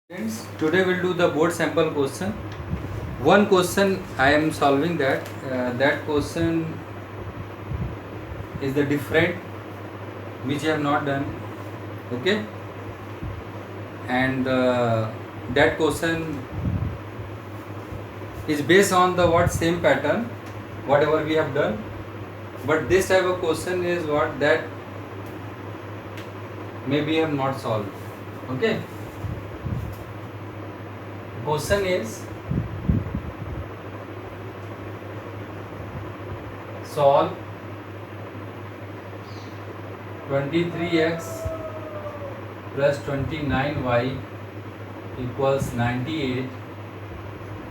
Friends, today we'll do the board sample question. One question I am solving that question is the different which I have not done. Okay, and that question is based on the what same pattern whatever we have done, but this type of question is what that maybe I have not solved. Okay, question is solve 23x plus 29y equals 98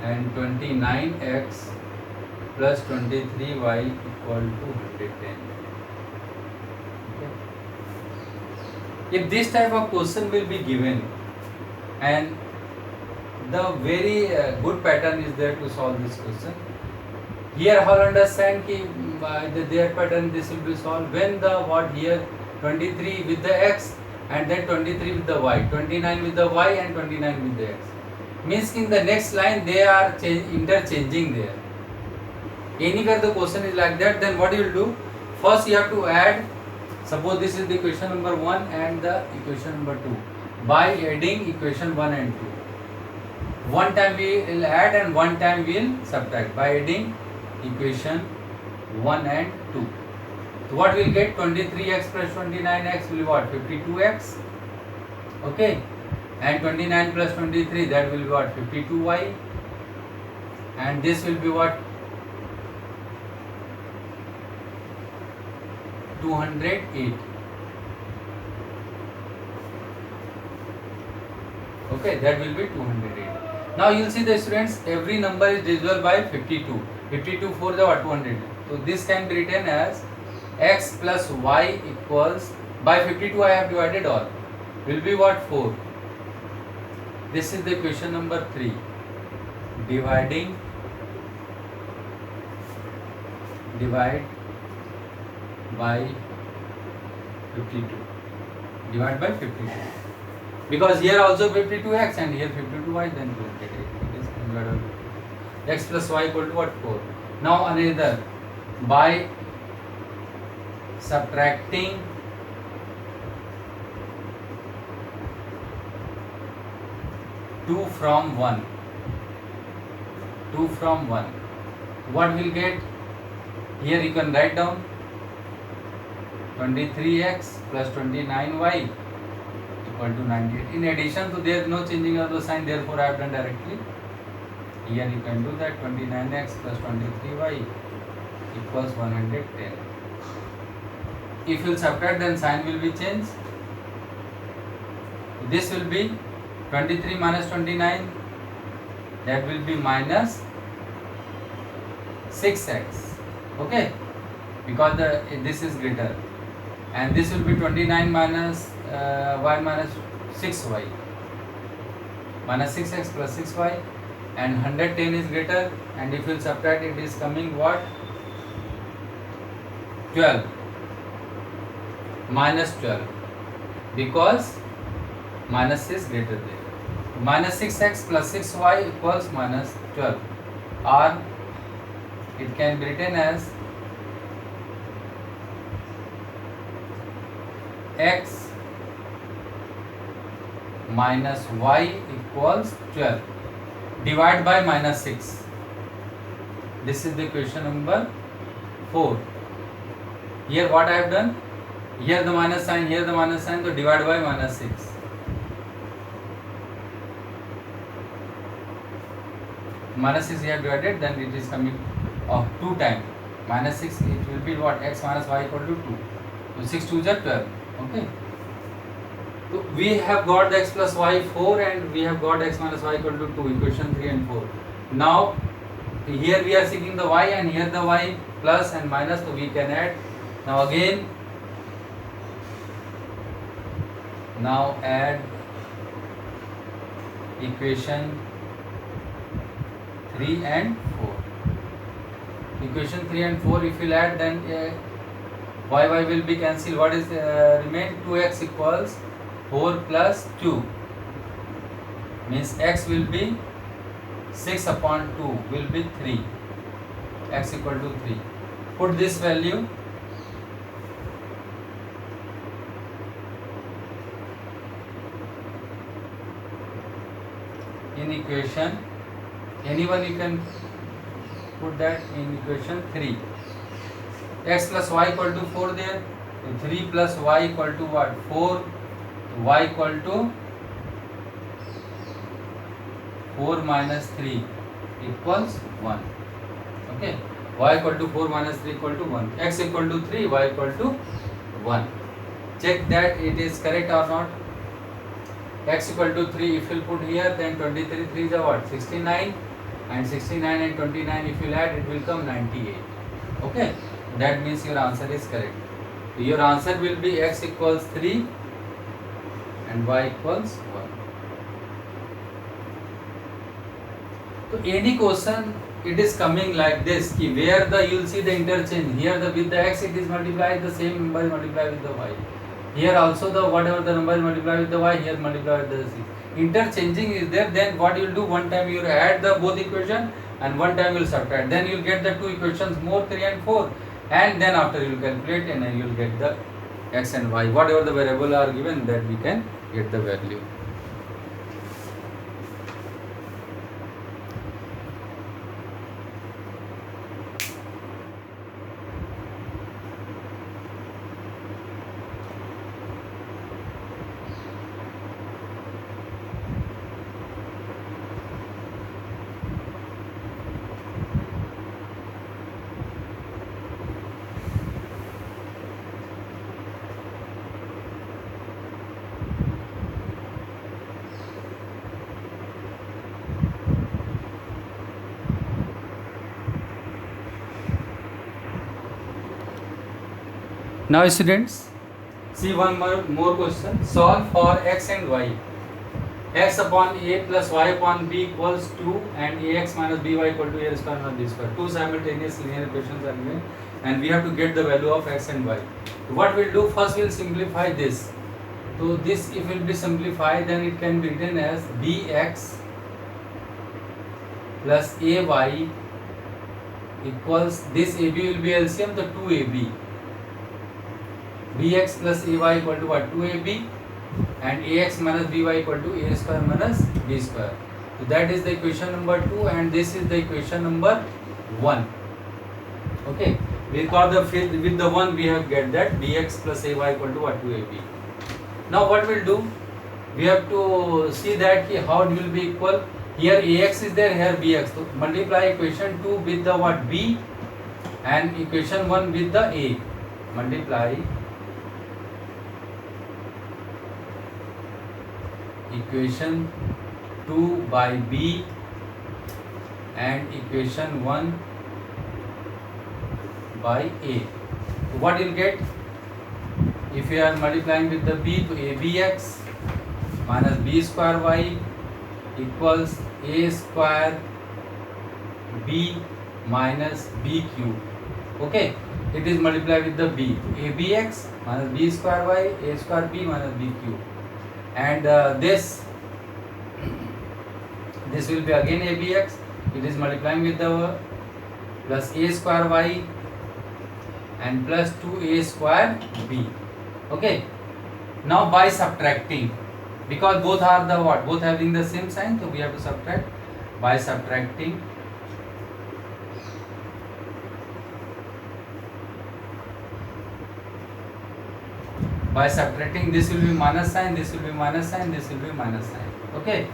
and 29x plus 23y equal to 110. Okay. If this type of question will be given, and the very good pattern is there to solve this question. Here how understand ki their pattern this will be solved when the what here 23 with the x and then 23 with the y, 29 with the y and 29 with the x. Means in the next line they are interchanging there. Any kind of question is like that, then what you will do? First you have to add, suppose this is the equation number 1 and the equation number 2. By adding equation 1 and 2. One time we will add and one time we will subtract by adding equation 1 and 2. So what we will get? 23x plus 29x will be what? 52x. Okay. And 29 plus 23, that will be what? 52y. And this will be what? 208. Okay, that will be 208. Now you will see the students, every number is divisible by 52. 52 for the what? 200. So this can be written as x plus y equals, by 52 I have divided all, will be what? 4. This is the equation number 3. Divide by 52. Divide by 52. Because here also 52x and here 52y, then 208. It is divided by x plus y equal to what? 4. Now another, by subtracting 2 from 1. 2 from 1. What will get? Here you can write down 23x plus 29y equal to 98. In addition to, there is no changing of the sign, therefore I have done directly. Here you can do that, 29x plus 23y equals 110. If you will subtract, then sign will be changed. This will be 23 minus 29, that will be minus 6x. Okay, because this is greater, and this will be 29 minus y minus 6y, minus 6x plus 6y, and 110 is greater, and if you will subtract, it is coming what? 12 minus 12, because minus is greater there. Minus 6x plus 6y equals minus 12, or it can be written as x minus y equals 12. Divide by minus 6. This is the equation number 4. Here what I have done? Here the minus sign, here the minus sign, so divide by minus 6. Minus 6 you have divided, then it is coming of 2 times. Minus 6, it will be what? X minus y equal to 2. So 6 2 is 12. Okay. So we have got the x plus y 4 and we have got x minus y equal to 2, equation 3 and 4. Now here we are seeking the y and here the y plus and minus, so we can add. Now again, now add equation 3 and 4. Equation 3 and 4 if you will add, then y will be cancelled. What is remain? 2x equals 4 plus 2. means x will be 6 upon 2 will be 3, x equal to 3. Put this value in equation, anyone you can put that in equation 3. X plus y equal to 4 there, 3 plus y equal to what? 4, y equal to 4 minus 3 equals 1. Okay, y equal to 4 minus 3 equal to 1, x equal to 3, y equal to 1. Check that it is correct or not. X equal to 3 if you put here, then 23 3 is a what? 69, and 69 and 29 if you add, it will come 98. Okay, that means your answer is correct. Your answer will be x equals 3 and y equals 1. So any question it is coming like this, ki where the you will see the interchange, here the with the x it is multiplied, the same number is multiplied with the y. Here also the whatever the number is multiplied with the y, here multiplied with the z. Interchanging is there, then what you will do, one time you will add the both equation and one time you will subtract, then you will get the two equations more, 3 and 4, and then after you will calculate and then you will get the x and y, whatever the variable are given, that we can get the value. Now students, see one more question. Solve for x and y. X upon a plus y upon b equals 2 and ax minus by equal to a square minus b square. Two simultaneous linear equations are given and we have to get the value of x and y. What we'll do, first we'll simplify this. So this if will be simplified, then it can be written as bx plus ay equals, this ab will be LCM, the 2ab. bx plus ay equal to what? 2ab, and ax minus by equal to a square minus b square. So that is the equation number 2 and this is the equation number 1. Okay, because with the 1 we have get that bx plus ay equal to what? 2ab. Now what we'll do, we have to see that how it will be equal. Here ax is there, here bx. So multiply equation 2 with the what? B, and equation 1 with the a. Multiply equation 2 by b and equation 1 by a. So what you'll get, if you are multiplying with the b, to abx minus b square y equals a square b minus b cube. Okay, it is multiplied with the b, to abx minus b square y, a square b minus b cube, and this will be again abx, it is multiplying with the plus a square y and plus 2a square b. Okay, now by subtracting, because both are the what? Both having the same sign, so we have to subtract. By subtracting, this will be minus sign, this will be minus sign, this will be minus sign. Okay,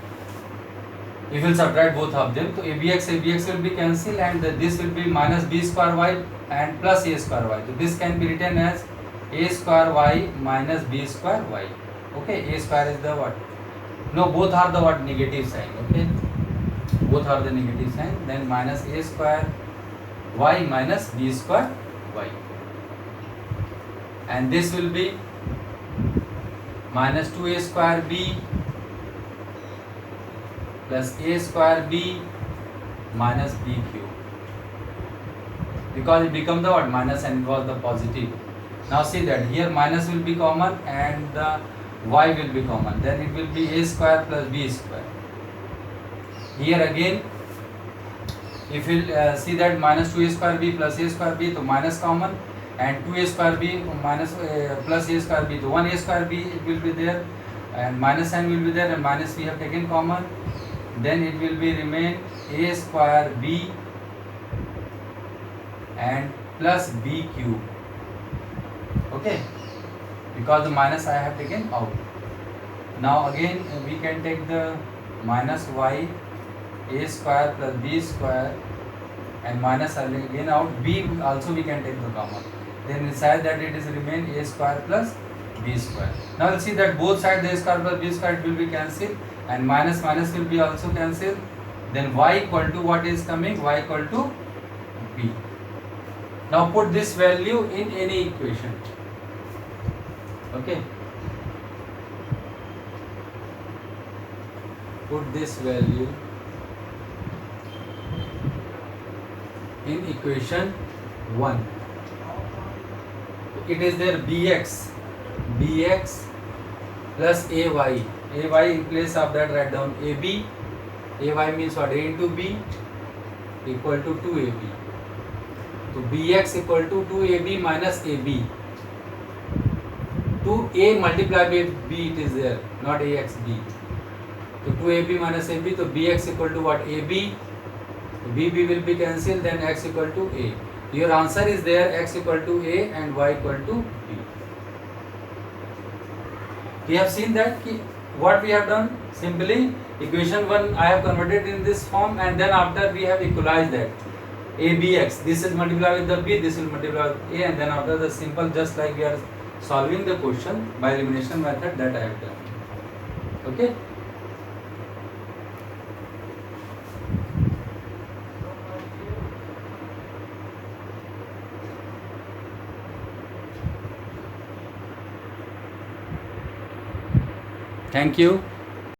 if you will subtract both of them, so abx will be cancelled and this will be minus b square y and plus a square y. So this can be written as a square y minus b square y. Okay, a square is the what? No, both are the what? Negative sign. Okay, both are the negative sign. Then minus a square y minus b square y, and this will be minus 2a square b plus a square b minus b cube, because it becomes the what? Minus and it was the positive. Now see that here minus will be common and the y will be common, then it will be a square plus b square. Here again, if you see that minus 2a square b plus a square b, तो minus common, and 2a square b minus plus a square b, तो 1a square b it will be there, and minus sign will be there, and minus we have taken common, then it will be remain a square b and plus b cube. Okay, because the minus I have taken out. Now again we can take the minus y a square plus b square, and minus again out, b also we can take the common, then inside that it is remain a square plus b square. Now we'll see that both sides a square plus b square it will be cancelled, and minus minus will be also cancelled, then y equal to what is coming, y equal to b. Now put this value in any equation. Okay, put this value in equation 1. It is there bx plus ay in place of that write down ab. Ay means what, a into b equal to 2ab. So bx equal to 2ab minus ab. 2a multiplied by b it is there, not axb. So 2ab minus ab, so bx equal to what, ab, b will be cancelled, then x equal to a. Your answer is there, x equal to a and y equal to b. We have seen that what we have done, simply equation 1 I have converted in this form, and then after we have equalized that a bx, this is multiplied with the b, this will multiply with a, and then after the simple, just like we are solving the question by elimination method, that I have done. Okay. Thank you.